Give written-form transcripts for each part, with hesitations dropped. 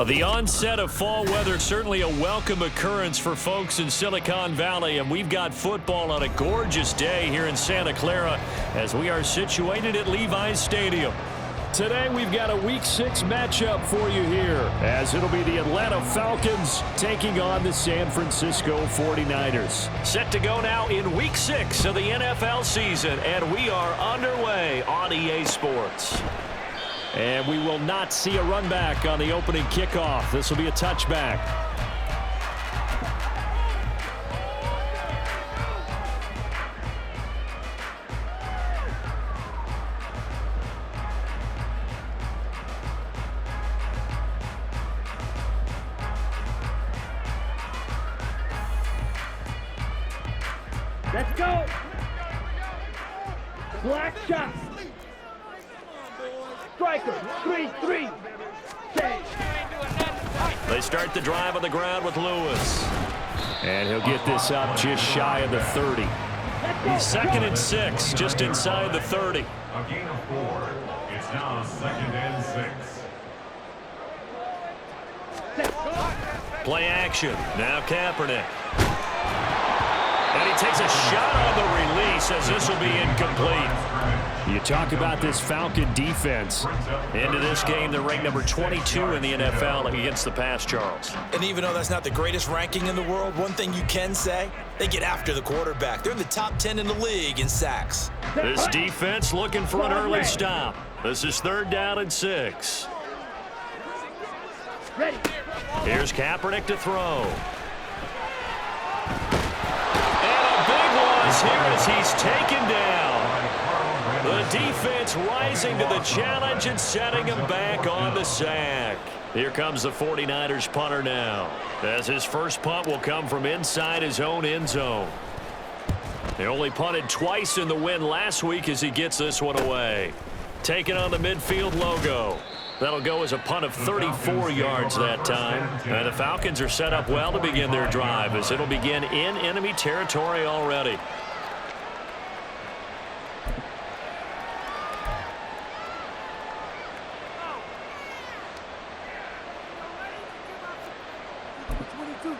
The onset of fall weather, certainly a welcome occurrence for folks in Silicon Valley, and we've got football on a gorgeous day here in Santa Clara as we are situated at Levi's Stadium. Today we've got a Week 6 matchup for you here, as it'll be the Atlanta Falcons taking on the San Francisco 49ers. Set to go now in Week 6 of the NFL season, and we are underway on EA Sports. And we will not see a run back on the opening kickoff. This will be a touchback. Let's go. Black shots. Striker, 3-3. They start the drive on the ground with Lewis. And he'll get this up just shy of the 30. Second and 6, just inside the 30. A gain of 4. It's now 2nd and 6. Play action. Now Kaepernick. And he takes a shot on the release as this will be incomplete. You talk about this Falcon defense. Into this game, they're ranked number 22 in the NFL against the pass, Charles. And even though that's not the greatest ranking in the world, one thing you can say, they get after the quarterback. They're in the top 10 in the league in sacks. This defense looking for an early stop. This is 3rd down and 6. Here's Kaepernick to throw. And a big loss here as he's taken down. The defense rising to the challenge and setting him back on the sack. Here comes the 49ers punter now, as his first punt will come from inside his own end zone. They only punted twice in the win last week as he gets this one away. Taking on the midfield logo. That'll go as a punt of 34 yards that time. And the Falcons are set up well to begin their drive as it'll begin in enemy territory already.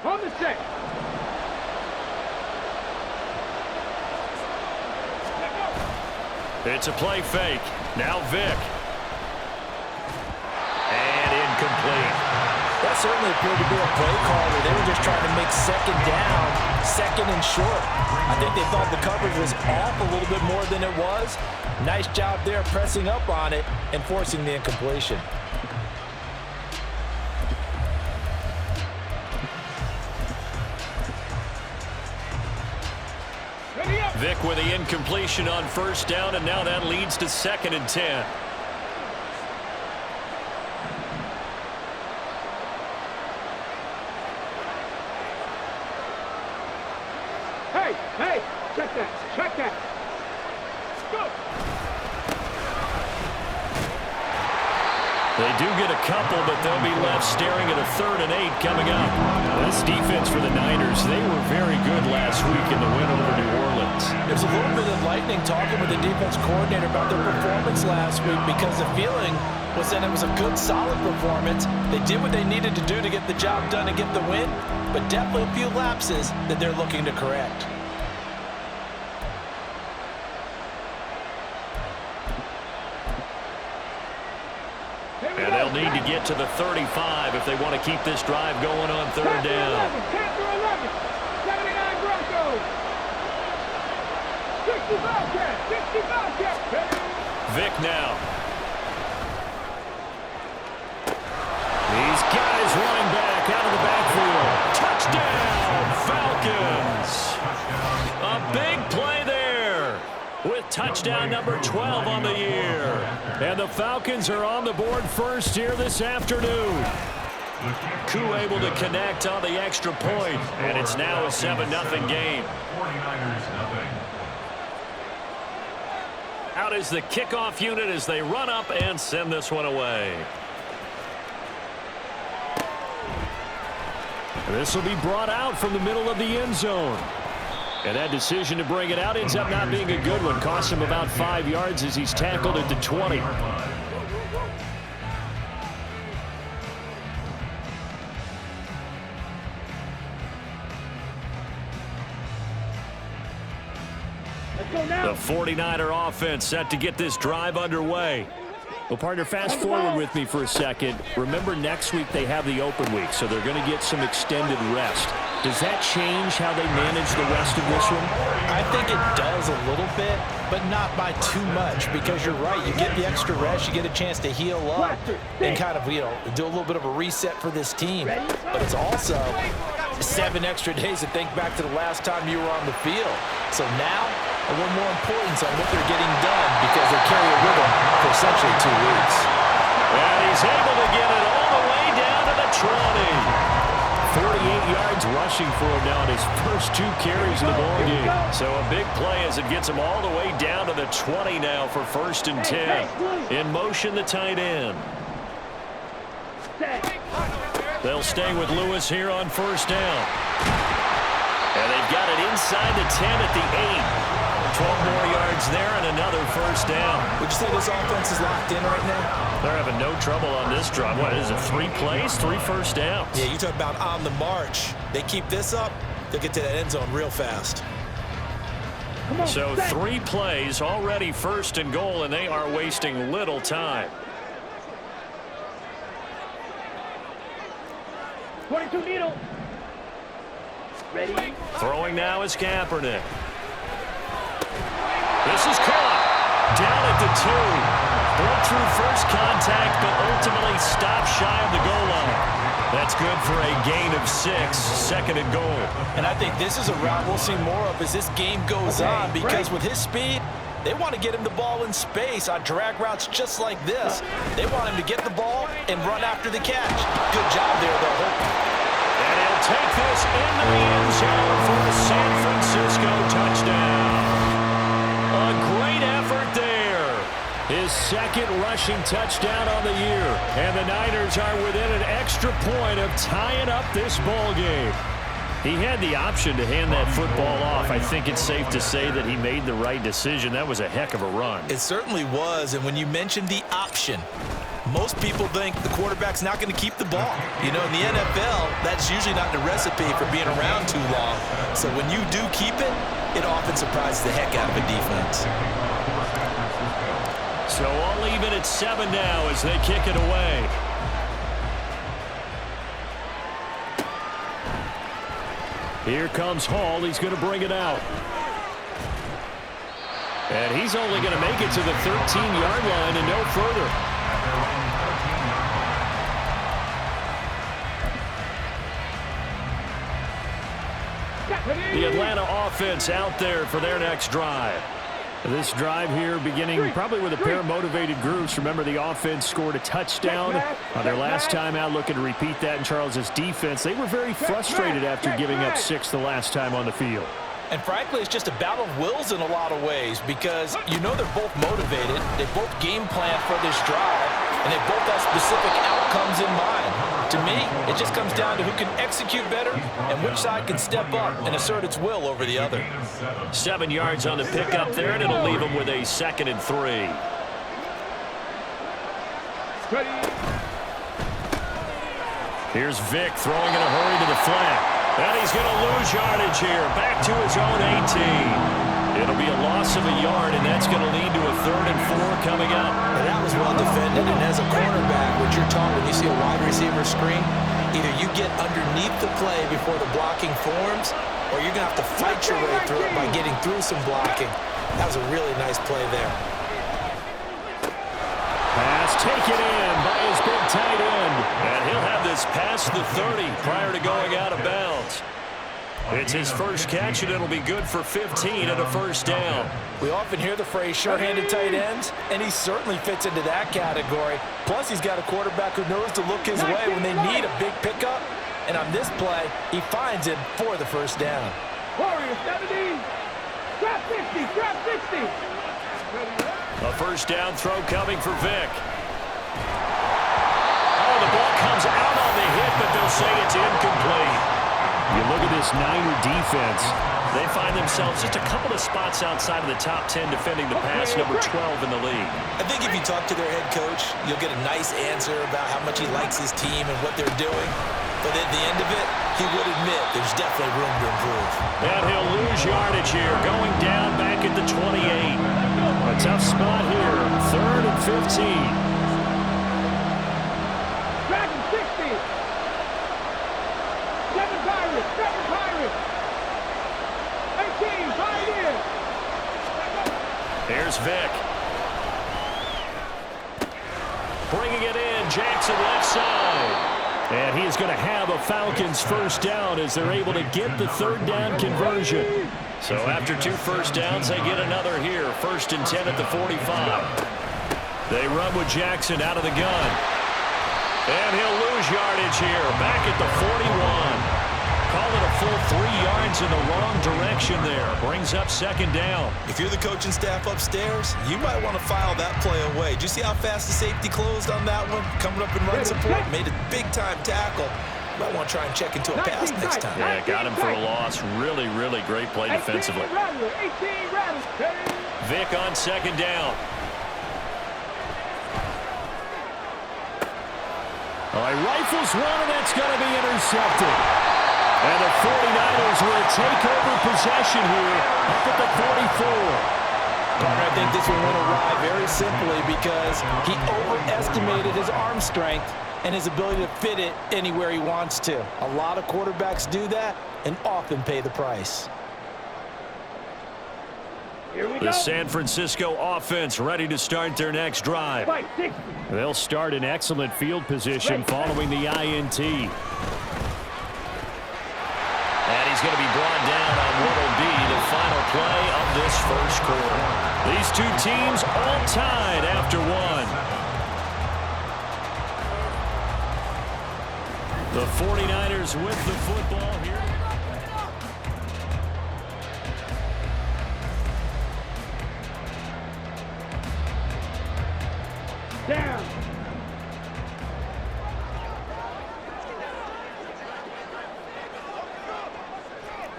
On the set. It's a play fake. Now Vic. And incomplete. That certainly appeared to be a play call where they were just trying to make 2nd down, 2nd and short. I think they thought the coverage was off a little bit more than it was. Nice job there pressing up on it and forcing the incompletion. Vic with the incompletion on 1st down, and now that leads to 2nd and 10. Hey, check that. Go. They do get a couple, but they'll be left staring at a 3rd and 8 coming up. This defense for the Niners, they were very good last week in the win over New Orleans. It was a little bit enlightening talking with the defense coordinator about their performance last week because the feeling was that it was a good, solid performance. They did what they needed to do to get the job done and get the win, but definitely a few lapses that they're looking to correct. And they'll need to get to the 35 if they want to keep this drive going on 3rd down. 79 Broncos. 65 Cats. Vic now. He's got his running back out of the backfield. Touchdown, Falcons. A big play there with touchdown number 12 on the year. And the Falcons are on the board first here this afternoon. Koo able to connect on the extra point, and it's now a 7-0 game. 49ers, Out is the kickoff unit as they run up and send this one away. This will be brought out from the middle of the end zone. And that decision to bring it out ends up not being a good one. Cost him about 5 yards as he's tackled at the 20. The 49er offense set to get this drive underway. Well, partner, fast forward with me for a second. Remember, next week they have the open week, so they're going to get some extended rest. Does that change how they manage the rest of this one? I think it does a little bit, but not by too much, because you're right. You get the extra rest, you get a chance to heal up and kind of, do a little bit of a reset for this team. But it's also 7 extra days to think back to the last time you were on the field. So now, a little more importance on what they're getting done because they carry it with them for essentially 2 weeks. And he's able to get it all the way down to the 20. 48 yards rushing for him now in his first 2 carries of the ball game. So a big play as it gets him all the way down to the 20 now for 1st and 10. In motion, the tight end. They'll stay with Lewis here on 1st down. And they've got it inside the 10 at the 8. 12 more yards there and another 1st down. Would you say this offense is locked in right now? They're having no trouble on this drive. What is it, 3 plays, 3 first downs? Yeah, you talk about on the march. They keep this up, they'll get to that end zone real fast. So 3 plays, already 1st and goal, and they are wasting little time. 22 needle. Ready. Throwing now is Kaepernick. This is caught. Down at the 2. Broke through first contact, but ultimately stopped shy of the goal line. That's good for a gain of 6, 2nd and goal. And I think this is a route we'll see more of as this game goes on, because with his speed, they want to get him the ball in space on drag routes just like this. They want him to get the ball and run after the catch. Good job there, though. And he'll take this in the end zone for a San Francisco touchdown. A great effort there. His 2nd rushing touchdown on the year. And the Niners are within an extra point of tying up this ball game. He had the option to hand that football off. I think it's safe to say that he made the right decision. That was a heck of a run. It certainly was. And when you mentioned the option, most people think the quarterback's not going to keep the ball. In the NFL, that's usually not the recipe for being around too long. So when you do keep it, it often surprises the heck out of a defense. So all even at 7 now as they kick it away. Here comes Hall. He's going to bring it out. And he's only going to make it to the 13-yard line and no further. The Atlanta offense out there for their next drive. This drive here beginning probably with a pair of motivated groups. Remember, the offense scored a touchdown on their last time out. Looking to repeat that in Charles's defense. They were very frustrated after giving up 6 the last time on the field. And frankly, it's just a battle of wills in a lot of ways because they're both motivated. They both game plan for this drive. And and they both have specific outcomes in mind. To me, it just comes down to who can execute better and which side can step up and assert its will over the other. 7 yards on the pickup there, and it'll leave them with a 2nd and 3. Here's Vick throwing in a hurry to the flat. And he's going to lose yardage here. Back to his own 18. It'll be a loss of a yard, and that's going to lead to a 3rd and 4 coming up. And that was well defended, and as a cornerback, what you're taught when you see a wide receiver screen, either you get underneath the play before the blocking forms, or you're going to have to fight your way through it by getting through some blocking. That was a really nice play there. Pass taken in by his big tight end. And he'll have this past the 30 prior to going out of bounds. It's his first catch, and it'll be good for 15 and a 1st down. We often hear the phrase short-handed tight ends, and he certainly fits into that category. Plus, he's got a quarterback who knows to look his way when they need a big pickup. And on this play, he finds him for the 1st down. Warriors 70. Drop 50. Drop 60. A 1st down throw coming for Vick. Oh, the ball comes out on the hit, but they'll say it's incomplete. You look at this Niner defense. They find themselves just a couple of spots outside of the top 10 defending the pass, number 12 in the league. I think if you talk to their head coach, you'll get a nice answer about how much he likes his team and what they're doing. But at the end of it, he would admit there's definitely room to improve. And he'll lose yardage here, going down back at the 28. A tough spot here, 3rd and 15. Dragon 60. 7 Pirates. 7 Pirates. 18. 5 in. Here's Vick. Bringing it in, Jackson left side. And he is going to have a Falcons 1st down as they're able to get the 3rd down conversion. So after 2 1st downs, they get another here. 1st and 10 at the 45. They run with Jackson out of the gun. And he'll lose yardage here. Back at the 41. Call it a full 3 yards in the wrong direction there. Brings up 2nd down. If you're the coaching staff upstairs, you might want to file that play away. Did you see how fast the safety closed on that one? Coming up in run support, made a big-time tackle. You might want to try and check into a pass next time. Yeah, got him for a loss. Really, really great play defensively. 18 rattle. Vick on 2nd down. All right, rifles one, and that's going to be intercepted. And the 49ers will take over possession here up at the 44. I think this one went awry very simply because he overestimated his arm strength and his ability to fit it anywhere he wants to. A lot of quarterbacks do that and often pay the price. The San Francisco offense ready to start their next drive. They'll start in excellent field position following the INT. And he's going to be brought down on what will be the final play of this 1st quarter. These 2 teams all tied after 1. The 49ers with the football here. Down.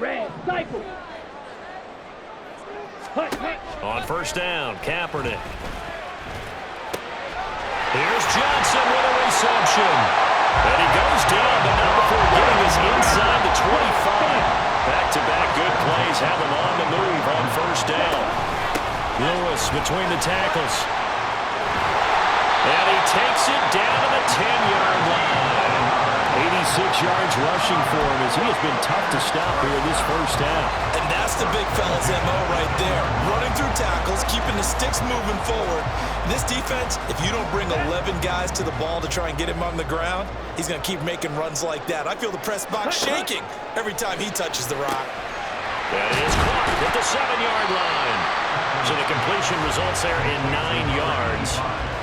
Red, cycle. On 1st down, Kaepernick. Here's Johnson with a reception. And he goes down, but not before getting us inside the 25. Back-to-back good plays have him on the move on 1st down. Lewis between the tackles. And he takes it down to the 10-yard line. 86 yards rushing for him as he has been tough to stop here this 1st down. And that's the big fella's MO right there. Running through tackles, keeping the sticks moving forward. This defense, if you don't bring 11 guys to the ball to try and get him on the ground, he's going to keep making runs like that. I feel the press box shaking every time he touches the rock. That is caught at the 7-yard line. So the completion results there in 9 yards.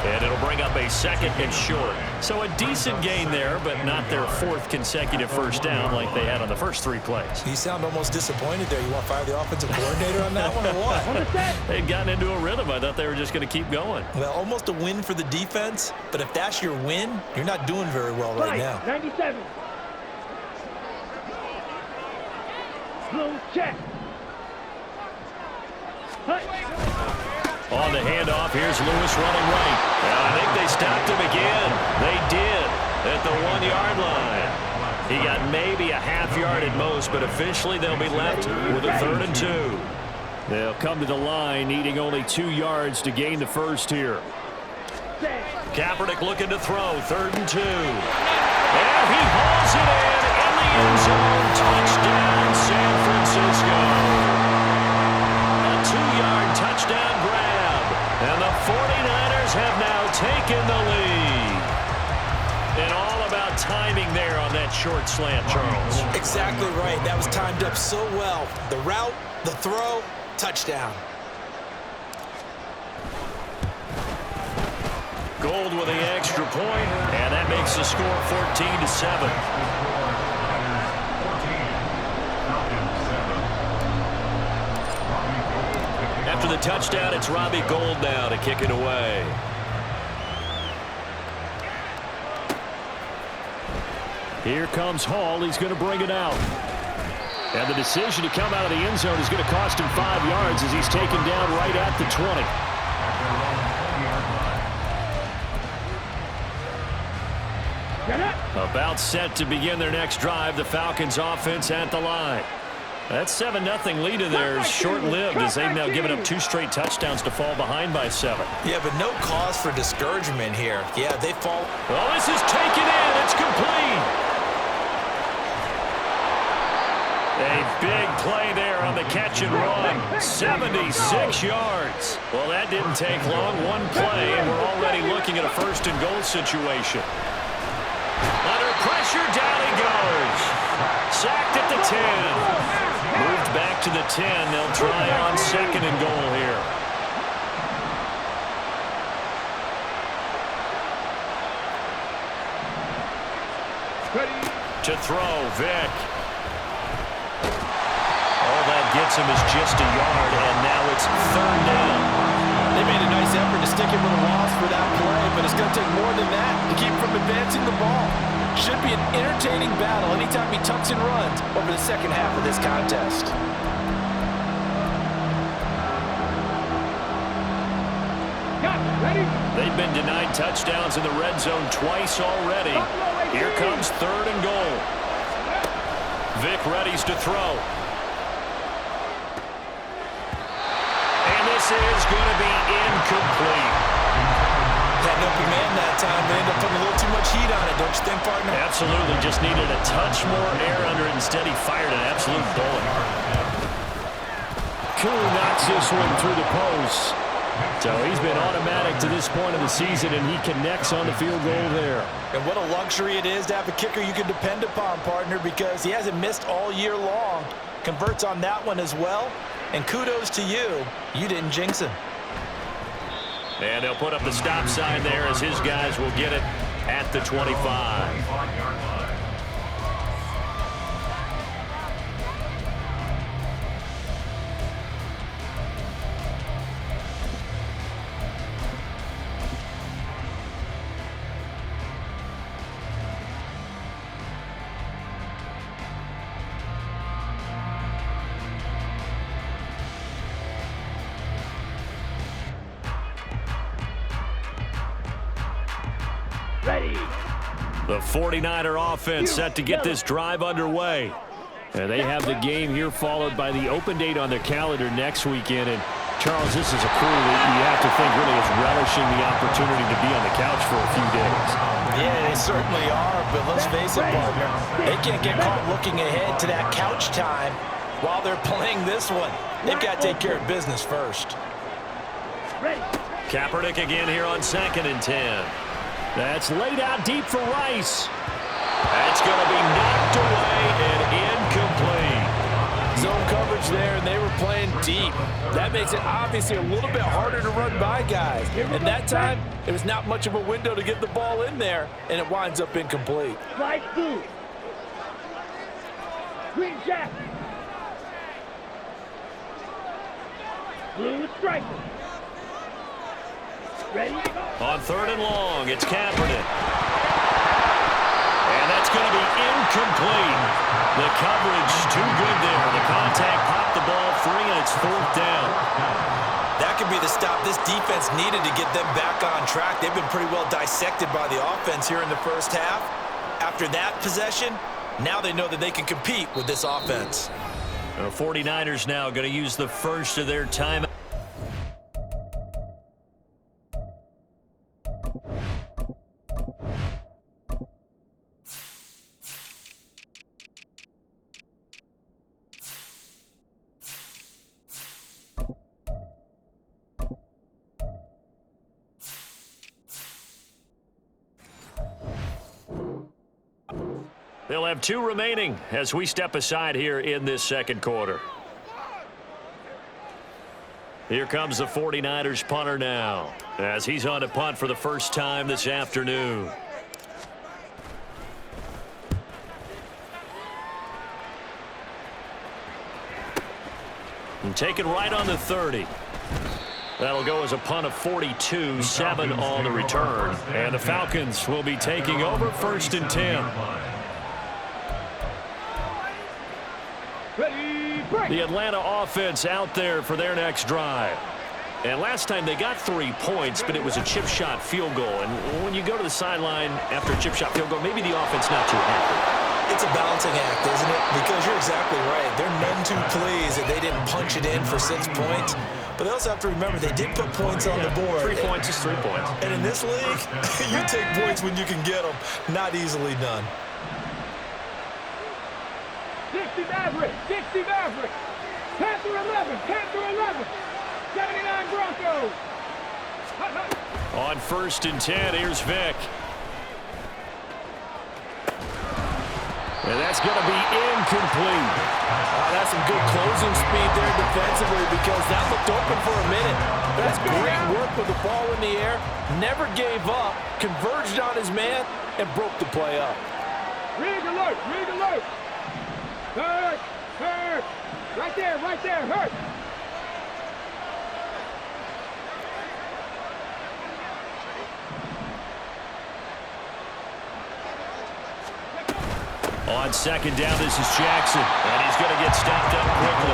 And it'll bring up a 2nd and short. So a decent gain there, but not their 4th consecutive first down like they had on the first 3 plays. You sound almost disappointed there. You want to fire the offensive coordinator on that one or what? They'd gotten into a rhythm. I thought they were just going to keep going. Well, almost a win for the defense, but if that's your win, you're not doing very well right now. 97. Blue check. On the handoff, here's Lewis running right. And I think they stopped him again. They did at the 1-yard line. He got maybe a half yard at most, but officially they'll be left with a 3rd and 2. They'll come to the line, needing only 2 yards to gain the first here. Kaepernick looking to throw, 3rd and 2. And he hauls it in the end zone. Touchdown, San Francisco. A 2-yard touchdown grab. And the 49ers have now taken the lead. And all about timing there on that short slant, Charles. Exactly right. That was timed up so well. The route, the throw, touchdown. Gold with the extra point, and that makes the score 14-7. After the touchdown, it's Robbie Gould now to kick it away. Here comes Hall. He's going to bring it out. And the decision to come out of the end zone is going to cost him 5 yards as he's taken down right at the 20. About set to begin their next drive. The Falcons offense at the line. That 7-0 lead of theirs short-lived as they've now given up 2 straight touchdowns to fall behind by 7. Yeah, but no cause for discouragement here. Yeah, they fall. Well, this is taken in. It's complete. A big play there on the catch and run. 76 yards. Well, that didn't take long. One play, and we're already looking at a 1st and goal situation. Under pressure, down he goes. Sacked at the 10. Moved back to the 10. They'll try on 2nd and goal here. To throw, Vick. All that gets him is just a yard, and now it's 3rd down. They made a nice effort to stick him with a loss for that play, but it's going to take more than that to keep from advancing the ball. Should be an entertaining battle anytime he tucks and runs over the second half of this contest. They've been denied touchdowns in the red zone twice already. Here comes 3rd and goal. Vick readies to throw. And this is going to be incomplete. Had an open man that time. They ended up putting a little too much heat on it, don't you think, partner? Absolutely. Just needed a touch more air under it. Instead, he fired an absolute bullet. Koo knocks this one through the post. So he's been automatic to this point of the season, and he connects on the field goal there. And what a luxury it is to have a kicker you can depend upon, partner, because he hasn't missed all year long. Converts on that one as well. And kudos to you. You didn't jinx him. And they'll put up the stop sign there as his guys will get it at the 25. The 49er offense set to get this drive underway. And they have the game here followed by the open date on their calendar next weekend. And Charles, this is a crew that you have to think really is relishing the opportunity to be on the couch for a few days. Yeah, they certainly are, but let's face it, partner. They can't get caught looking ahead to that couch time while they're playing this one. They've got to take care of business first. Kaepernick again here on 2nd and 10. That's laid out deep for Rice. That's going to be knocked away and incomplete. Zone coverage coverage there, and they were playing deep. That makes it obviously a little bit harder to run by guys. And that time, it was not much of a window to get the ball in there, and it winds up incomplete. Slide through. Green jack. Blue striker. Ready? On 3rd and long, it's Kaepernick. And that's going to be incomplete. The coverage too good there. The contact popped the ball free, and it's 4th down. That could be the stop this defense needed to get them back on track. They've been pretty well dissected by the offense here in the first half. After that possession, now they know that they can compete with this offense. The 49ers now going to use the first of their timeouts. They'll have 2 remaining as we step aside here in this second quarter. Here comes the 49ers punter now as he's on to punt for the first time this afternoon. And taken right on the 30. That'll go as a punt of 42, 7 on the return. And the Falcons will be taking over 1st and 10. The Atlanta offense out there for their next drive. And last time they got 3 points, but it was a chip shot field goal. And when you go to the sideline after a chip shot field goal, maybe the offense not too happy. It's a balancing act, isn't it? Because you're exactly right. They're none too pleased that they didn't punch it in for 6 points. But they also have to remember they did put points on the board. 3 points is 3 points. And in this league, you take points when you can get them. Not easily done. 60 Maverick, 60 Maverick. Panther 11, Panther 11. 79 Broncos. On 1st and 10, here's Vick. And that's going to be incomplete. That's some good closing speed there defensively because that looked open for a minute. That's great work with the ball in the air. Never gave up, converged on his man, and broke the play up. Rig alert, rig alert. Hurt, hurt. Right there, hurt. On 2nd down, this is Jackson. And he's going to get stopped up quickly.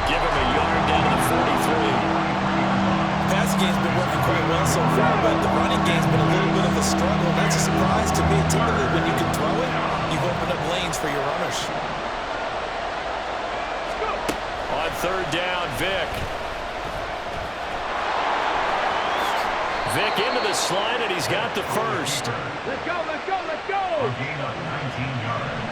Give him a yard down to the 43. Passing game's been working quite well so far, but the running game's been a little bit of a struggle. That's a surprise to me. Typically, when you can throw it, you've opened up lanes for your runners. On 3rd down, Vick. Vick into the slide, and he's got the first. Let's go, let's go, let's go. A gain of 19 yards.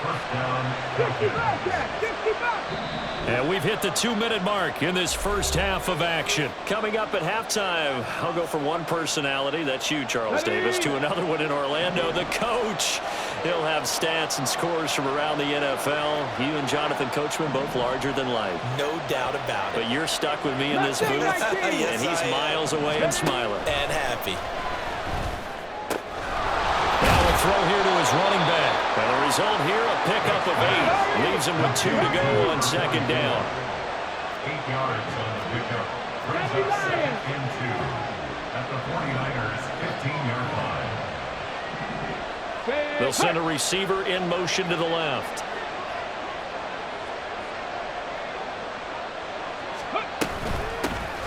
First down. 65, Jack, 65. And we've hit the 2-minute mark in this first half of action. Coming up at halftime, I'll go from one personality, that's you, Charles Davis, to another one in Orlando, the coach. He'll have stats and scores from around the NFL. You and Jonathan Coachman both larger than life. No doubt about it. But you're stuck with me in this booth, Yes, and he's miles away and smiling. And happy. Now a throw here to his running back. And the result here, a pickup of 8. Leaves him with 2 to go on 2nd down. 8 yards on the pickup. Brings up 2nd and 2 at the 49ers 15-yard line. They'll send a receiver in motion to the left.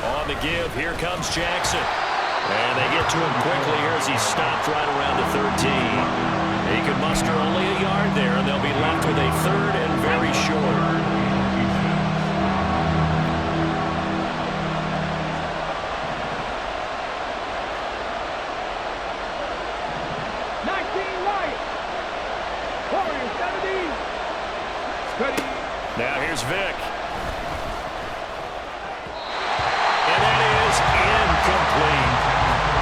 On the give, here comes Jackson. And they get to him quickly here as he's stopped right around the 13. He could muster only a yard there, and they'll be left with a 3rd and very short. Now here's Vick. And that is incomplete.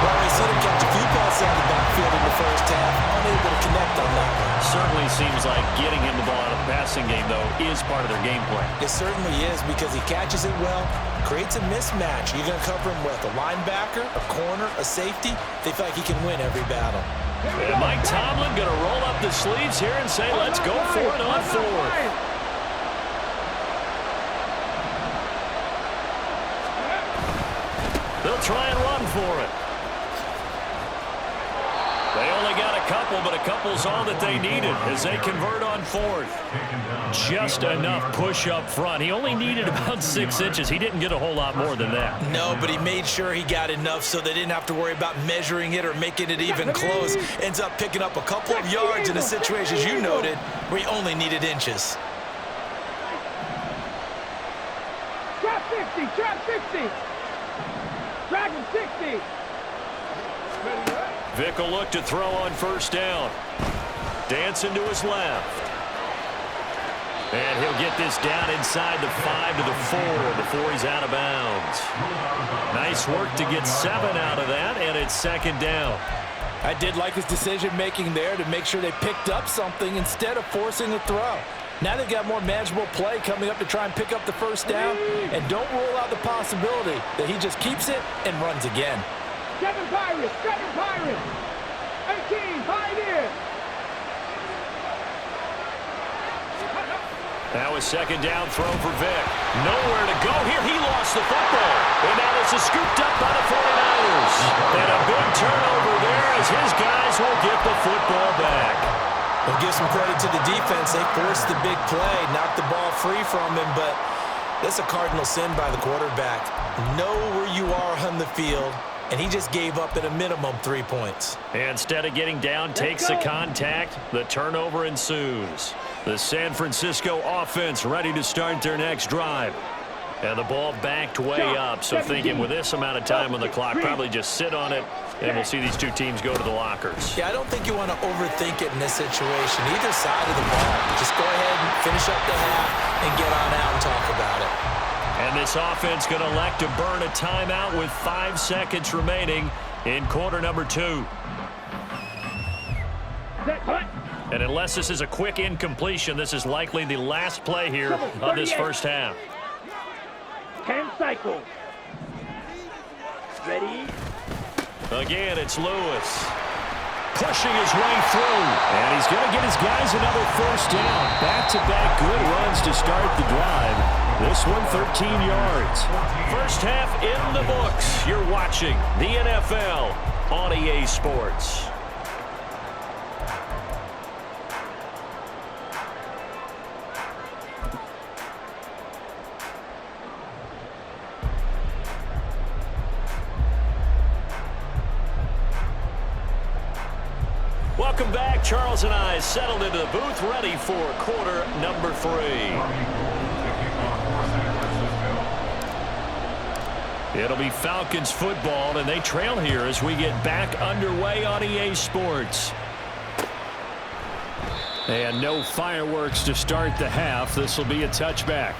Well, we've seen him catch a few passes out of the backfield in the first half, unable to connect on that one. Certainly seems like getting him the ball out of the passing game, though, is part of their game plan. It certainly is because he catches it well, creates a mismatch. You're going to cover him with a linebacker, a corner, a safety. They feel like he can win every battle. And Mike Tomlin going to roll up the sleeves here and say, let's go for it on fourth. They'll try and run for it. They only got a couple, but a couple's all that they needed as they convert on fourth. Just enough push up front. He only needed about 6 inches. He didn't get a whole lot more than that. No, but he made sure he got enough so they didn't have to worry about measuring it or making it even close. Ends up picking up a couple of yards in a situation, as you noted, where he only needed inches. Trap 50, trap 60. Dragon 60. Vick will look to throw on first down. Dancing to his left. And he'll get this down inside the 5 to the 4 before he's out of bounds. Nice work to get 7 out of that, and it's second down. I did like his decision-making there to make sure they picked up something instead of forcing a throw. Now they've got more manageable play coming up to try and pick up the first down, and don't rule out the possibility that he just keeps it and runs again. 7 Pirates, 7 Pirates. 18, Pioneers. Now a second down throw for Vick. Nowhere to go here. He lost the football. And now this is scooped up by the 49ers. And a big turnover there as his guys will get the football back. We'll give some credit to the defense. They forced the big play, knocked the ball free from him, but that's a cardinal sin by the quarterback. Know where you are on the field, and he just gave up at a minimum 3 points. Instead of getting down, takes the contact. The turnover ensues. The San Francisco offense ready to start their next drive. And the ball backed way up, so thinking with this amount of time on the clock, probably just sit on it, and we'll see these two teams go to the lockers. Yeah, I don't think you want to overthink it in this situation. Either side of the ball. Just go ahead and finish up the half and get on out and talk about it. And this offense going to elect to burn a timeout with 5 seconds remaining in quarter number 2. And unless this is a quick incompletion, this is likely the last play here of this first half. 10 cycles. Ready? Again, it's Lewis. Pushing his way through. And he's going to get his guys another first down. Back-to-back good runs to start the drive. This one 13 yards. First half in the books. You're watching the NFL on EA Sports. Welcome back. Charles and I settled into the booth, ready for quarter number 3. It'll be Falcons football, and they trail here as we get back underway on EA Sports. And no fireworks to start the half. This will be a touchback.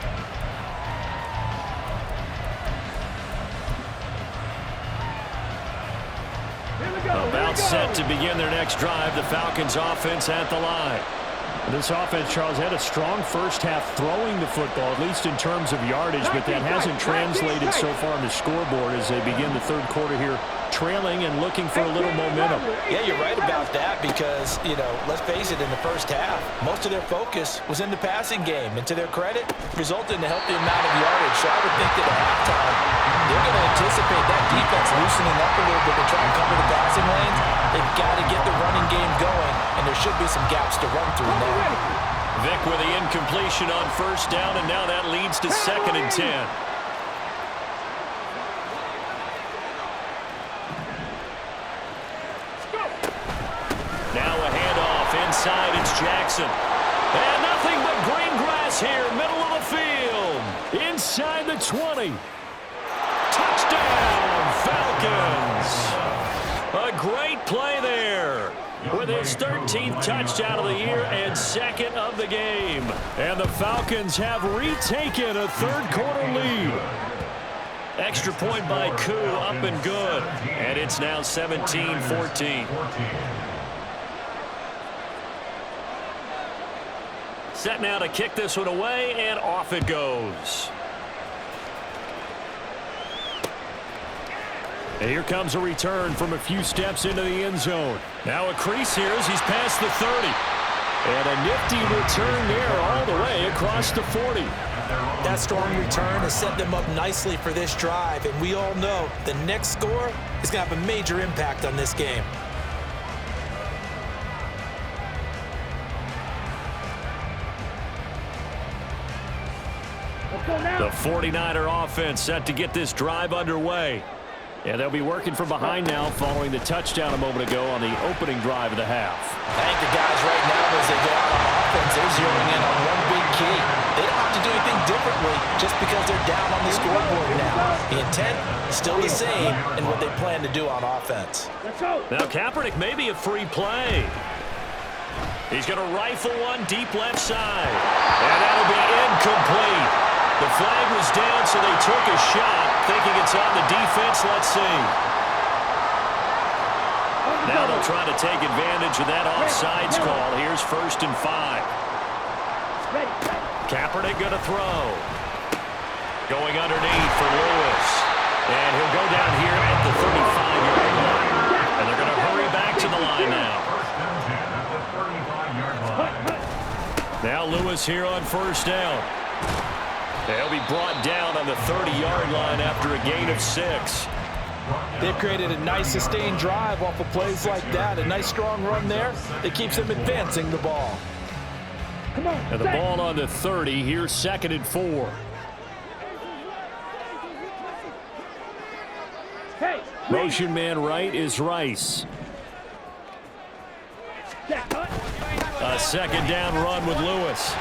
About set to begin their next drive. The Falcons offense at the line. This offense, Charles, had a strong first half throwing the football, at least in terms of yardage, but that hasn't translated so far on the scoreboard as they begin the third quarter here, trailing and looking for a little momentum. Yeah, you're right about that because, let's face it, in the first half, most of their focus was in the passing game. And to their credit, resulted in a healthy amount of yardage. So I would think that at halftime, they're going to anticipate that defense loosening up a little bit to try and cover the passing lanes. They've got to get the running game going, and there should be some gaps to run through now. Vick with the incompletion on first down, and now that leads to 2nd and 10. Now a handoff inside. It's Jackson. And nothing but green grass here, middle of the field. Inside the 20. Touchdown, Falcons. A great play there with his 13th touchdown of the year and 2nd of the game. And the Falcons have retaken a third-quarter lead. Extra point by Koo, up and good. And it's now 17-14. Set now to kick this one away, and off it goes. And here comes a return from a few steps into the end zone. Now a crease here as he's past the 30. And a nifty return there all the way across the 40. That strong return has set them up nicely for this drive, and we all know the next score is going to have a major impact on this game. The 49er offense set to get this drive underway. And they'll be working from behind now following the touchdown a moment ago on the opening drive of the half. I think the guys right now, as they go out on offense, they're zeroing in on one big key. They don't have to do anything differently just because they're down on the scoreboard now. The intent is still the same in what they plan to do on offense. Now Kaepernick may be a free play. He's going to rifle one deep left side. And that'll be incomplete. The flag was down, so they took a shot, thinking it's on the defense. Let's see. Now they'll try to take advantage of that offsides call. Here's 1st and 5. Kaepernick going to throw. Going underneath for Lewis. And he'll go down here at the 35-yard line. And they're going to hurry back to the line now. Now Lewis here on 1st down. They'll be brought down on the 30-yard line after a gain of 6. They've created a nice sustained drive off of plays like that. A nice strong run there that keeps them advancing the ball. And the ball on the 30. Here's 2nd and 4. Motion man right is Rice. A 2nd down run with Lewis.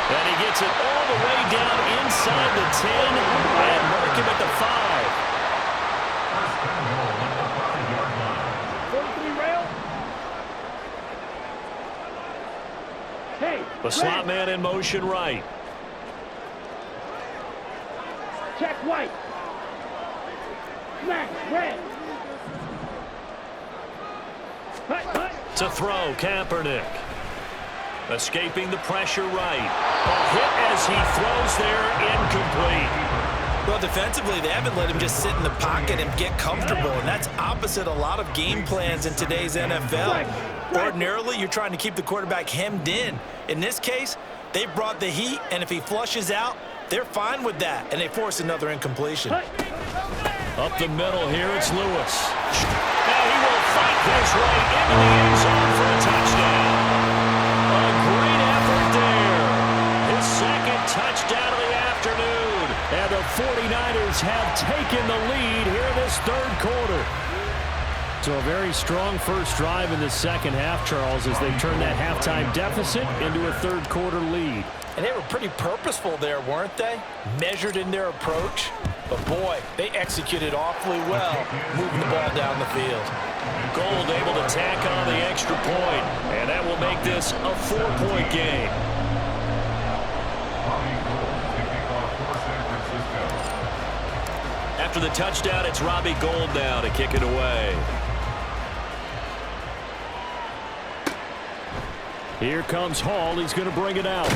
And he gets it all the way down inside the 10 and mark him at the 5. The slot man in motion right. Check white. Smack red. To throw, Kaepernick. Escaping the pressure right. A hit as he throws there, incomplete. Well, defensively, they haven't let him just sit in the pocket and get comfortable, and that's opposite a lot of game plans in today's NFL. Ordinarily, you're trying to keep the quarterback hemmed in. In this case, they brought the heat, and if he flushes out, they're fine with that, and they force another incompletion. Up the middle here, it's Lewis. Now he will fight his way into the end zone for a touchdown. A great effort there. His 2nd touchdown of the afternoon. And the 49ers have taken the lead here in this 3rd quarter. So a very strong first drive in the second half, Charles, as they turn that halftime deficit into a 3rd quarter lead. And they were pretty purposeful there, weren't they? Measured in their approach. But, boy, they executed awfully well, moving the ball down the field. Gold able to tack on the extra point, and that will make this a 4-point game. After the touchdown, it's Robbie Gould now to kick it away. Here comes Hall. He's going to bring it out.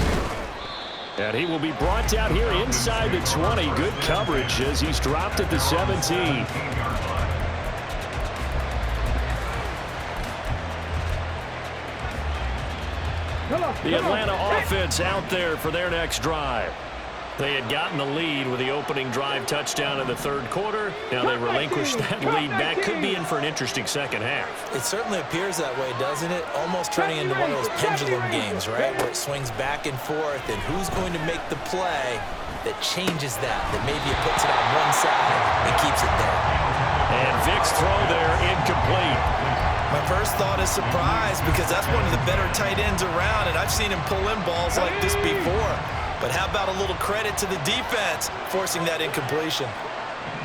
And he will be brought down here inside the 20. Good coverage as he's dropped at the 17. The Atlanta offense out there for their next drive. They had gotten the lead with the opening drive touchdown in the 3rd quarter. Now they relinquished that lead back. Could be in for an interesting second half. It certainly appears that way, doesn't it? Almost turning into one of those pendulum games, right? Where it swings back and forth, and who's going to make the play that changes that maybe it puts it on one side and keeps it there. And Vic's throw there, incomplete. My first thought is surprise because that's one of the better tight ends around, and I've seen him pull in balls like this before. But how about a little credit to the defense forcing that incompletion?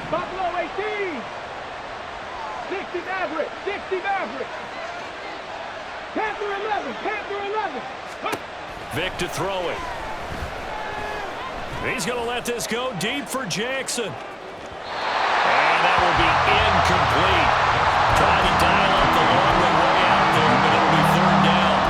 Buffalo 18. 60 Maverick. 60 Maverick. Panther 11. Panther 11. Vic to throw it. He's going to let this go deep for Jackson. And that will be incomplete. Trying to dial up the long way out there, but it'll be 3rd down.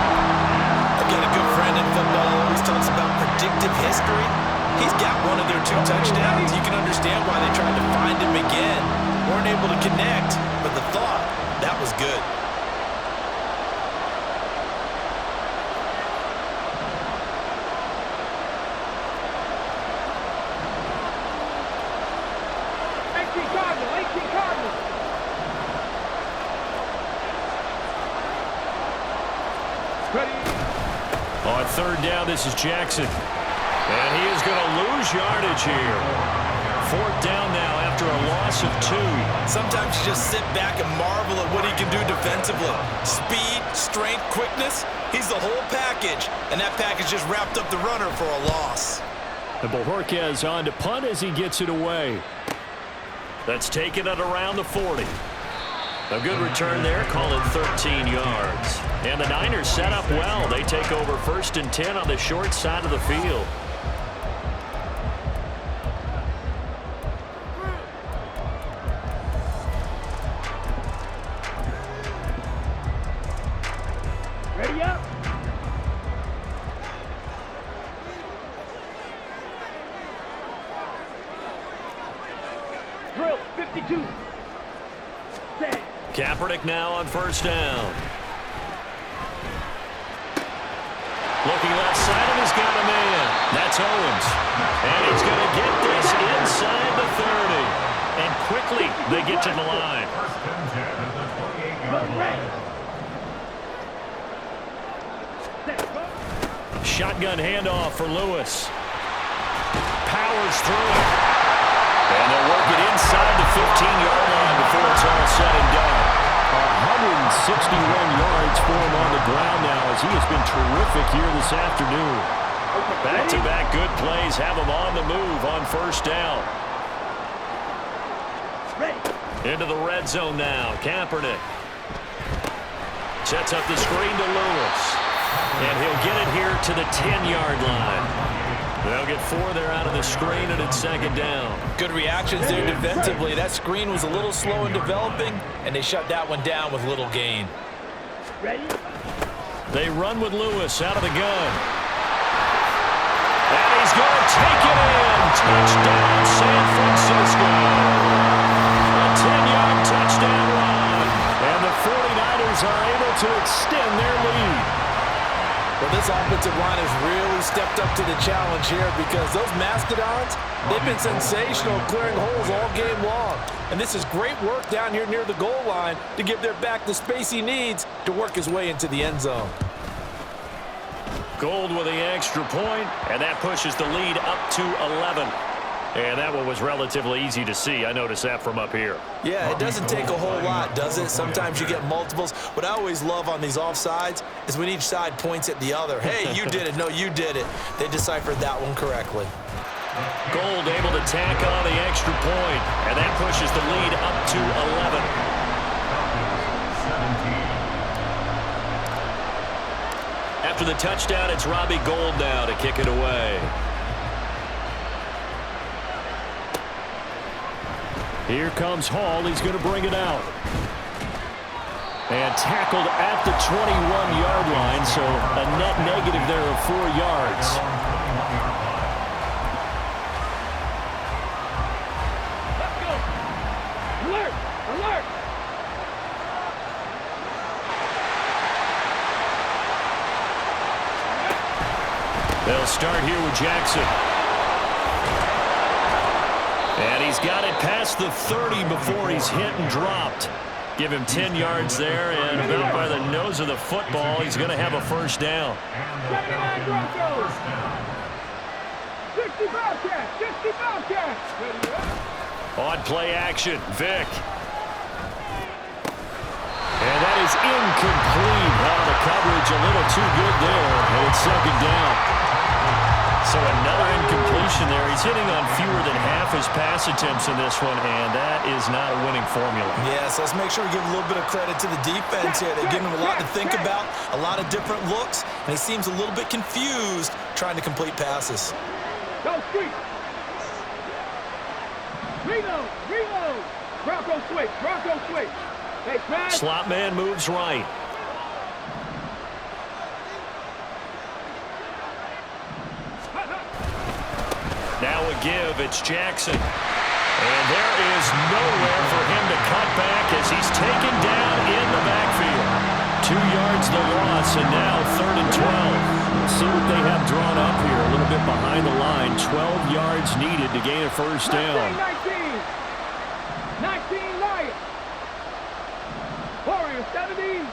2 touchdowns, you can understand why they tried to find him again. Weren't able to connect, but the thought, that was good. On 3rd down, this is Jackson. And he is going to lose yardage here. 4th down now after a loss of 2. Sometimes you just sit back and marvel at what he can do defensively. Speed, strength, quickness, he's the whole package. And that package just wrapped up the runner for a loss. And Bojorquez on to punt as he gets it away. That's taken at around the 40. A good return there, call it 13 yards. And the Niners set up well. They take over 1st and 10 on the short side of the field. Ready up. Drill, 52. Set. Kaepernick now on 1st down. Looking left side, and he's got a man. That's Owens. And he's going to get this inside the 30. And quickly, they get to the line. 1st and 10 at the 28-yard line. Shotgun handoff for Lewis. Powers through it. And they'll work it inside the 15-yard line before it's all said and done. 161 yards for him on the ground now as he has been terrific here this afternoon. Back-to-back good plays have him on the move on 1st down. Into the red zone now. Kaepernick sets up the screen to Lewis. And he'll get it here to the 10-yard line. They'll get 4 there out of the screen, and it's 2nd down. Good reactions there defensively. That screen was a little slow in developing, and they shut that one down with little gain. Ready? They run with Lewis out of the gun. And he's going to take it in. Touchdown, San Francisco. A 10-yard touchdown run. And the 49ers are able to extend their lead. Well, this offensive line has really stepped up to the challenge here because those Mastodons, they've been sensational clearing holes all game long. And this is great work down here near the goal line to give their back the space he needs to work his way into the end zone. Gold with the extra point, and that pushes the lead up to 11. And that one was relatively easy to see. I noticed that from up here. Yeah, it doesn't take a whole lot, does it? Sometimes you get multiples. What I always love on these offsides is when each side points at the other. Hey, you did it. No, you did it. They deciphered that one correctly. Gold able to tack on the extra point, and that pushes the lead up to 11. 17. After the touchdown, it's Robbie Gould now to kick it away. Here comes Hall. He's going to bring it out. And tackled at the 21-yard line, so a net negative there of 4 yards. Let's go. Alert! Alert! They'll start here with Jackson. And he's got it past the 30 before he's hit and dropped. Give him 10 yards there, and about by the nose of the football, he's going to have a 1st down. 79 Broncos! 65 catch! 65 catch! Ready up? On play action, Vick. And that is incomplete. Out of the coverage, a little too good there, and it's 2nd down. So another incompletion there. He's hitting on fewer than half his pass attempts in this one, and that is not a winning formula. Yes, let's make sure we give a little bit of credit to the defense here. They give him a lot to think about, a lot of different looks, and he seems a little bit confused trying to complete passes. Go street! Reload! Reload! Bronco switch! Bronco switch! Hey, pass! Slot man moves right. Now a give. It's Jackson. And there is nowhere for him to cut back as he's taken down in the backfield. 2 yards the loss, and now 3rd and 12. Let's see what they have drawn up here. A little bit behind the line. 12 yards needed to gain a first down. 19 Lions. Warriors 70.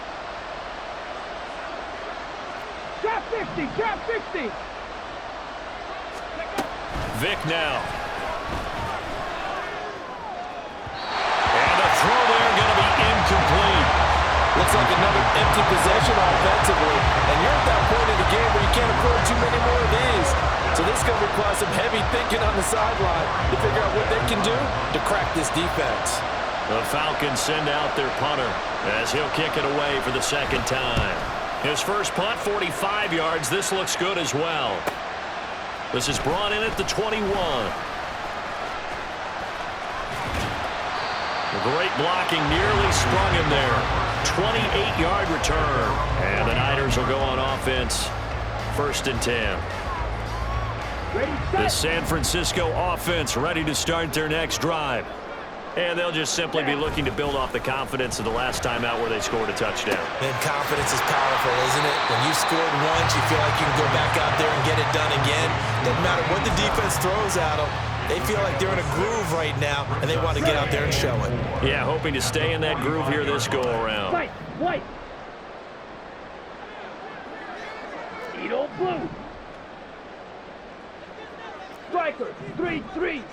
Trap 50, trap 50. Vic now. And the throw there going to be incomplete. Looks like another empty possession offensively. And you're at that point in the game where you can't afford too many more of these. So this is going to require some heavy thinking on the sideline to figure out what they can do to crack this defense. The Falcons send out their punter as he'll kick it away for the second time. His first punt, 45 yards. This looks good as well. This is brought in at the 21. The great blocking nearly sprung him there. 28-yard return. And the Niners will go on offense. 1st and 10. The San Francisco offense ready to start their next drive. And they'll just simply be looking to build off the confidence of the last time out where they scored a touchdown. And confidence is powerful, isn't it? When you scored once, you feel like you can go back out there and get it done again. Doesn't matter what the defense throws at them. They feel like they're in a groove right now, and they want to get out there and show it. Yeah, hoping to stay in that groove here this go-around. White. Edo blue. Striker, 3-3.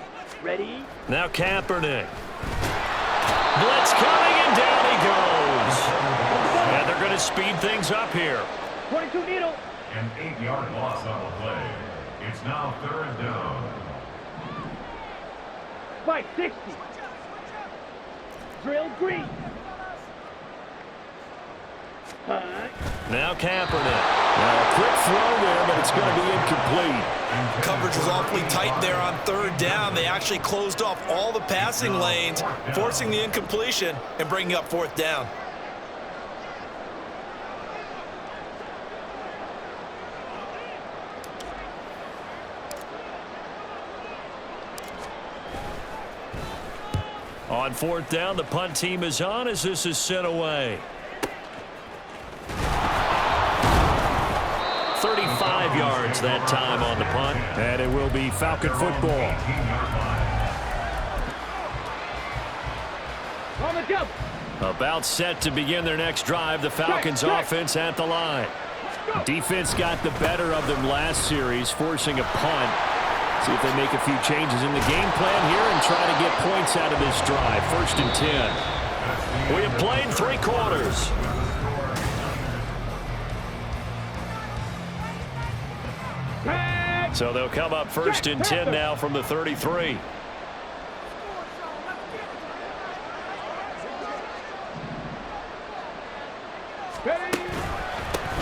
Ready? Now Kaepernick. Blitz coming, and down he goes. And they're going to speed things up here. 22 Needle. An 8-yard loss on the play. It's now 3rd down. Fight 60. Drill green. Now Kaepernick. Now a quick throw there, but it's going to be incomplete. Coverage was awfully tight there on 3rd down. They actually closed off all the passing lanes, forcing the incompletion and bringing up 4th down. On 4th down, the punt team is on as this is sent away. 35 yards that time on the punt. And it will be Falcon football. On the jump. About set to begin their next drive. The Falcons offense at the line. Defense got the better of them last series, forcing a punt. See if they make a few changes in the game plan here and try to get points out of this drive. 1st and 10. We have played 3 quarters. So they'll come up 1st and 10 now from the 33.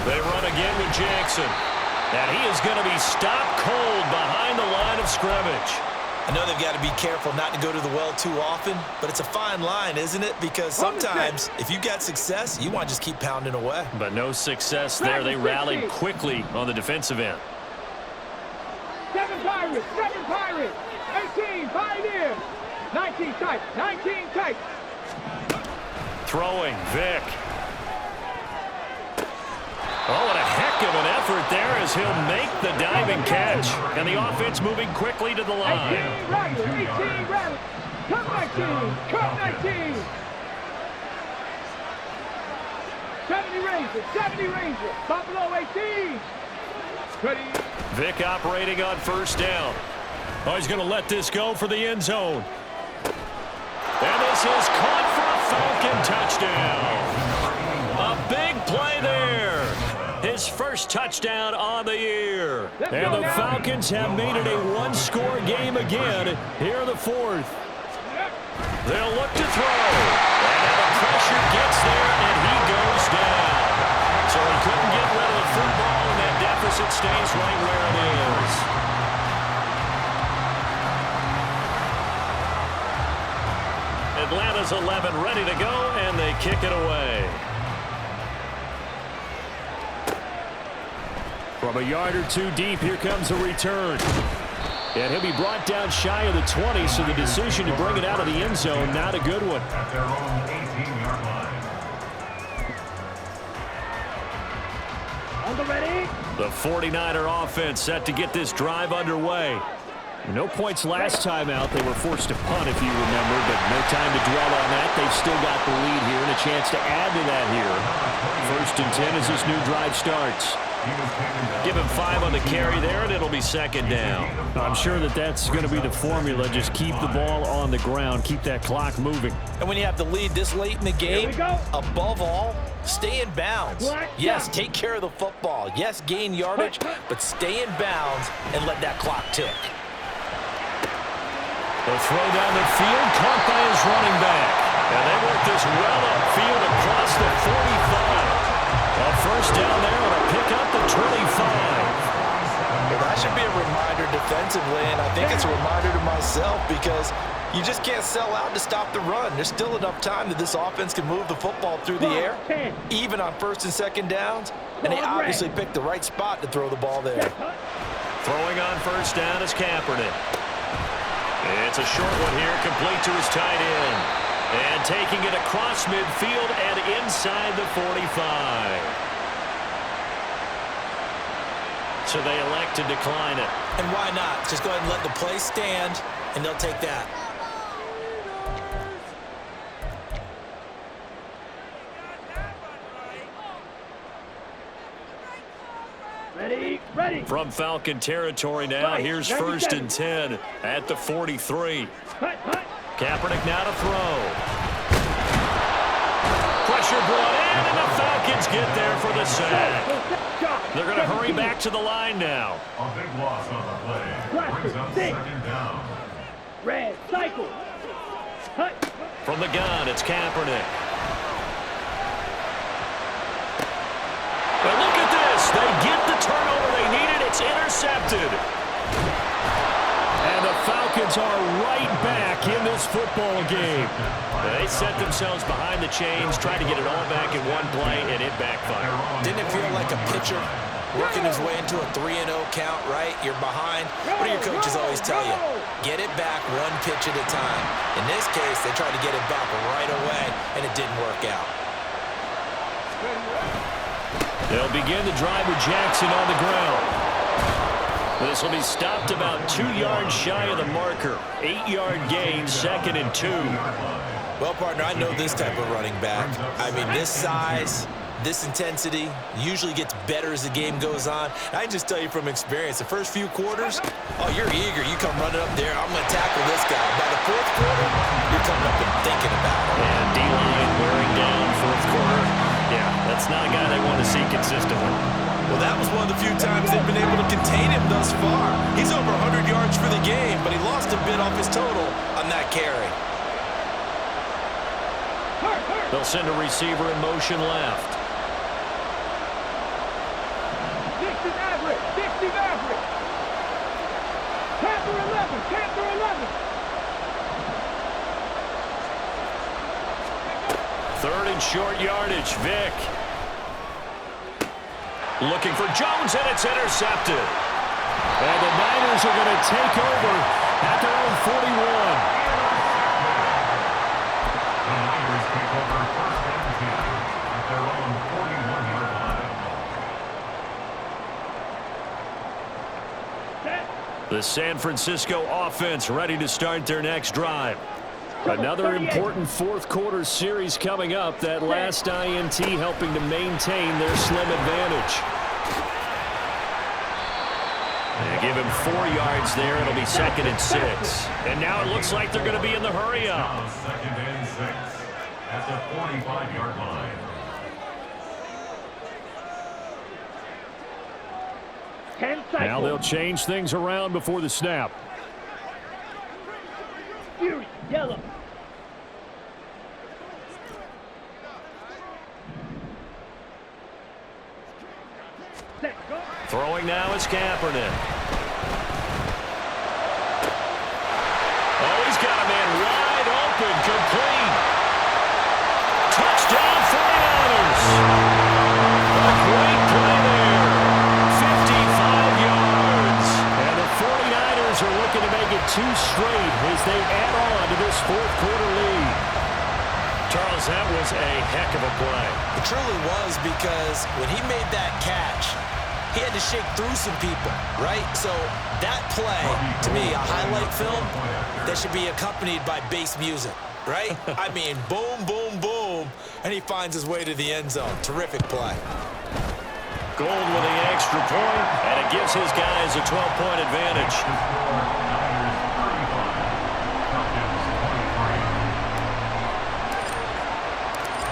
They run again with Jackson. And he is going to be stopped cold behind the line of scrimmage. I know they've got to be careful not to go to the well too often, but it's a fine line, isn't it? Because sometimes if you got success, you want to just keep pounding away. But no success there. They rallied quickly on the defensive end. 7 Pirates, 18 Pioneers, 19 tight, 19 tight. Throwing, Vic. Oh, what a heck of an effort there as he'll make the diving catch. And the offense moving quickly to the line. 18 Rattler, cut 19. 70 Rangers, Buffalo 18. Ready. Vic operating on 1st down. Oh, he's going to let this go for the end zone. And this is caught for a Falcon touchdown. A big play there. His first touchdown on the year. And the Falcons have made it a 1-score game again here in the 4th. They'll look to throw. And now the pressure gets there, and he goes down. So he couldn't get rid of the football, and that deficit stays right where it is. Atlanta's 11 ready to go, and they kick it away. From a yard or 2 deep, here comes a return. And he'll be brought down shy of the 20, so the decision to bring it out of the end zone, not a good one. At their own 18-yard line. On the ready. The 49er offense set to get this drive underway. No points last time out. They were forced to punt, if you remember, but no time to dwell on that. They've still got the lead here and a chance to add to that here. 1st and 10 as this new drive starts. Give him 5 on the carry there, and it'll be 2nd down. I'm sure that's going to be the formula. Just keep the ball on the ground. Keep that clock moving. And when you have the lead this late in the game, above all, stay in bounds. Yes, take care of the football. Yes, gain yardage, but stay in bounds and let that clock tick. The throw down the field, caught by his running back. And they work this well upfield across the 45. A 1st down there, and a pick up the 25. Well, that should be a reminder defensively, and I think it's a reminder to myself because you just can't sell out to stop the run. There's still enough time that this offense can move the football through the air, even on 1st and 2nd downs, and they obviously picked the right spot to throw the ball there. Throwing on 1st down is Kaepernick. It's a short one here, complete to his tight end. And taking it across midfield and inside the 45. So they elect to decline it. And why not? Just go ahead and let the play stand, and they'll take that. Ready. From Falcon territory now, here's 1st and 10 at the 43. Kaepernick now to throw. Pressure brought in, and the Falcons get there for the sack. They're going to hurry back to the line now. A big loss on the play. Brings up 2nd down. Red, cycle. From the gun, it's Kaepernick. But look at this. They get the turnover they needed. It's intercepted. And the Falcons are right back in this football game. They set themselves behind the chains, tried to get it all back in one play, and it backfired. Didn't it feel like a pitcher working his way into a 3-0 count, right? You're behind. What do your coaches always tell you? Get it back 1 pitch at a time. In this case, they tried to get it back right away, and it didn't work out. They'll begin the drive with Jackson on the ground. This will be stopped about 2 yards shy of the marker. 8-yard gain, 2nd and 2. Well, partner, I know this type of running back. I mean, this size, this intensity usually gets better as the game goes on. I can just tell you from experience, the first few quarters, oh, you're eager. You come running up there. I'm going to tackle this guy. By the 4th quarter, you're coming up and thinking about it. And D-line wearing down 4th quarter. Yeah, that's not a guy they want to see consistently. Well, that was one of the few times they've been able to contain him thus far. He's over 100 yards for the game, but he lost a bit off his total on that carry. They'll send a receiver in motion left. 60 average. Panther 11. 3rd and short yardage, Vick. Looking for Jones, and it's intercepted. And the Niners are going to take over at their own 41. The Niners take over 1st and 10 at their own 41-yard line. The San Francisco offense ready to start their next drive. Another important 4th quarter series coming up. That last INT helping to maintain their slim advantage. They give him 4 yards there. It'll be 2nd and 6. And now it looks like they're going to be in the hurry up. Now 2nd and 6 at the 45-yard line. Now they'll change things around before the snap. Fury, yellow. Throwing now is Kaepernick. Oh, he's got a man wide open, complete. Touchdown 49ers. A great play there. 55 yards. And the 49ers are 2 straight as they add on to this fourth-quarter lead. Charles, that was a heck of a play. It truly was, because when he made that catch, he had to shake through some people, right? So that play, to me, a highlight film that should be accompanied by bass music, right? I mean, boom, boom, boom, and he finds his way to the end zone. Terrific play. Gold with the extra point, and it gives his guys a 12-point advantage.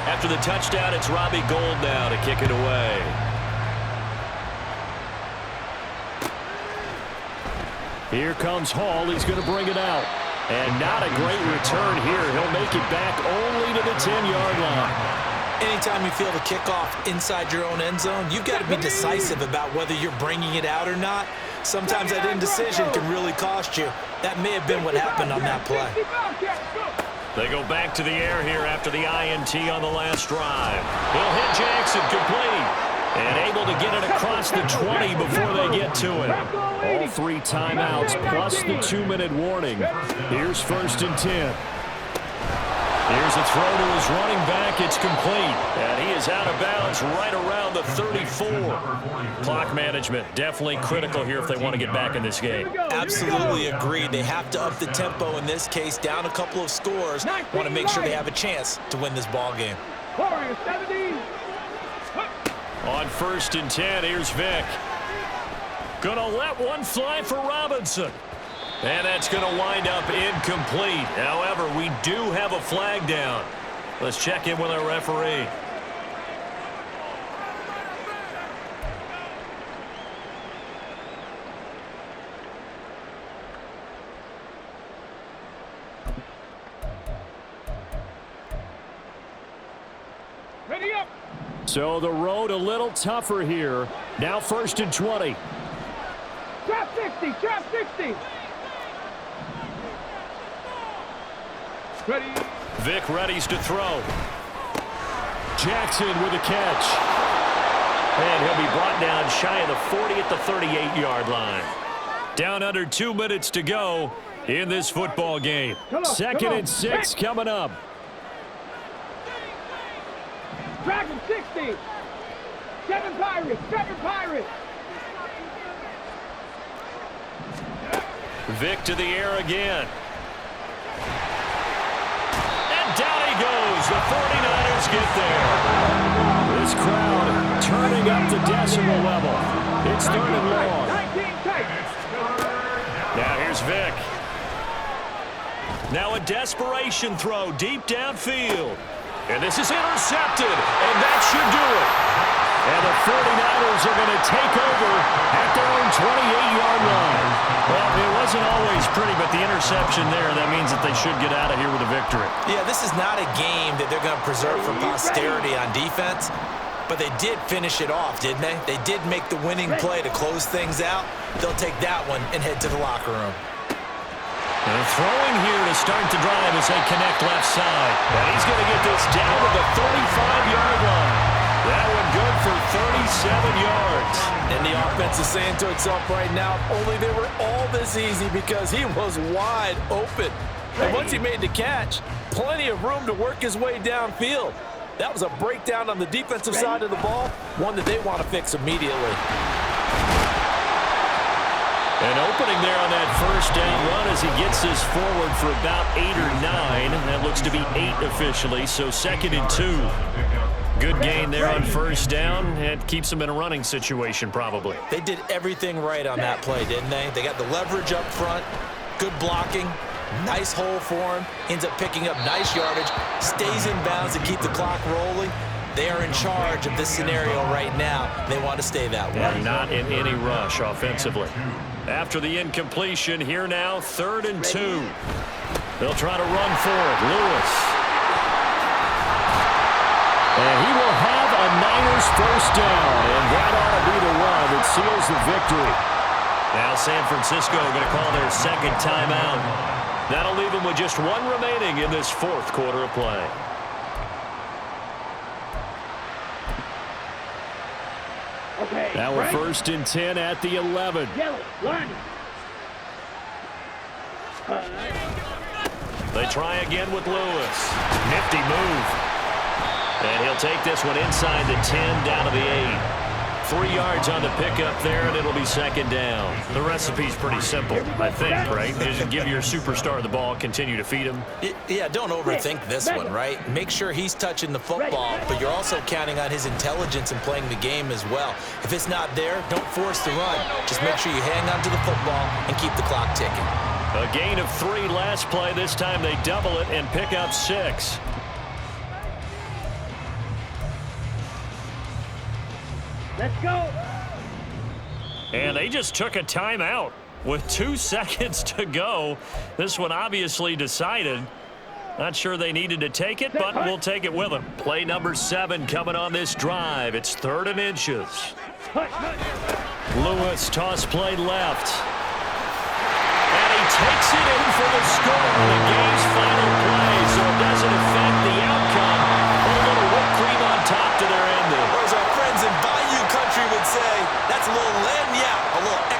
After the touchdown, it's Robbie Gould now to kick it away. Here comes Hall. He's going to bring it out. And not a great return here. He'll make it back only to the 10-yard line. Anytime you feel the kickoff inside your own end zone, you've got to be decisive about whether you're bringing it out or not. Sometimes that indecision can really cost you. That may have been what happened on that play. They go back to the air here after the INT on the last drive. He'll hit Jackson complete. And able to get it across the 20 before they get to it. All 3 timeouts plus the 2-minute warning. Here's 1st and 10. Here's a throw to his running back. It's complete. And he is out of bounds right around the 34. Clock management definitely critical here if they want to get back in this game. Absolutely agreed. They have to up the tempo in this case, down a couple of scores. Want to make sure they have a chance to win this ball game. Warriors 17. On 1st and 10, here's Vick. Gonna let one fly for Robinson. And that's gonna wind up incomplete. However, we do have a flag down. Let's check in with our referee. Ready up. So the road a little tougher here. Now 1st and 20. Trap 60. Trap 60. Ready. Vick readies to throw. Jackson with a catch. And he'll be brought down shy of the 40 at the 38-yard line. Down under 2 minutes to go in this football game. 2nd and 6 coming up. Dragon 60. 7 Pirates. 7 Pirates. Vick to the air again. And down he goes. The 49ers get there. This crowd turning up the decimal level. It's 3rd and long. 19 Titans. Now here's Vick. Now a desperation throw deep downfield. And this is intercepted, and that should do it. And the 49ers are going to take over at their own 28-yard line. Well, it wasn't always pretty, but the interception there, that means that they should get out of here with a victory. Yeah, this is not a game that they're going to preserve for posterity on defense, but they did finish it off, didn't they? They did make the winning play to close things out. They'll take that one and head to the locker room. And throwing here to start the drive as they connect left side. And he's going to get this down to the 35-yard line. That one good for 37 yards. And the offense is saying to itself right now, only they were all this easy because he was wide open. And once he made the catch, plenty of room to work his way downfield. That was a breakdown on the defensive side of the ball, one that they want to fix immediately. An opening there on that 1st down run as he gets this forward for about 8 or 9. That looks to be 8 officially, so 2nd and 2. Good gain there on 1st down, and keeps them in a running situation probably. They did everything right on that play, didn't they? They got the leverage up front, good blocking, nice hole for him, ends up picking up nice yardage, stays in bounds to keep the clock rolling. They are in charge of this scenario right now. They want to stay that way. And not in any rush offensively. After the incompletion, here now, 3rd and 2. They'll try to run for it. Lewis. And he will have a Niners 1st down, and that ought to be the one that seals the victory. Now San Francisco going to call their 2nd timeout. That'll leave them with just 1 remaining in this 4th quarter of play. Okay. Now we're 1st and 10 at the 11. Yellow, line. They try again with Lewis. Nifty move. And he'll take this one inside the 10, down to the 8. 3 yards on the pickup there, and it'll be second down. The recipe's pretty simple, I think, right? Just give your superstar the ball, continue to feed him. Yeah, don't overthink this one, right? Make sure he's touching the football, but you're also counting on his intelligence and playing the game as well. If it's not there, don't force the run. Just make sure you hang on to the football and keep the clock ticking. A gain of 3 last play. This time they double it and pick up 6. Let's go. And they just took a timeout with 2 seconds to go. This one obviously decided. Not sure they needed to take it, but we'll take it with them. Play number 7 coming on this drive. It's 3rd and inches. Lewis, toss play left. And he takes it in for the score on the game's final play, so it doesn't affect the outcome. A little whipped cream on top to their ending. Or as our friends in Bayou Country would say, that's a little lagniappe, a little extra